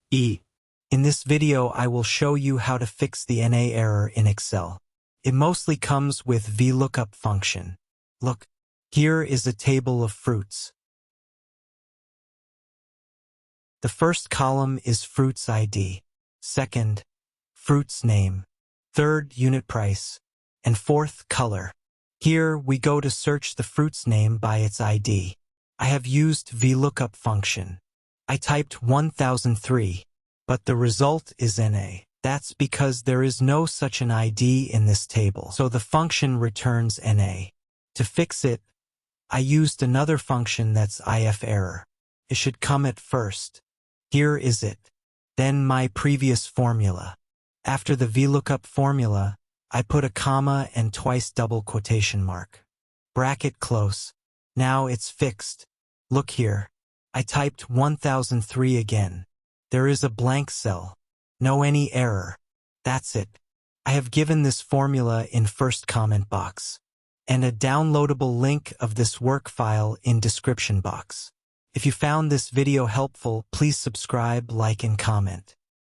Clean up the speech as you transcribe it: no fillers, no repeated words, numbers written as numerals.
E. In this video, I will show you how to fix the NA error in Excel. It mostly comes with VLOOKUP function. Look, here is a table of fruits. The first column is fruit's ID, second, fruit's name, third, unit price, and fourth, color. Here, we go to search the fruit's name by its ID. I have used VLOOKUP function. I typed 1003, but the result is NA. That's because there is no such an ID in this table, so the function returns NA. To fix it, I used another function that's IFERROR. It should come at first. Here is it. Then my previous formula. After the VLOOKUP formula, I put a comma and twice double quotation mark. Bracket close. Now it's fixed. Look here. I typed 1003 again. There is a blank cell. No any error. That's it. I have given this formula in first comment box, and a downloadable link of this work file in description box. If you found this video helpful, please subscribe, like, and comment.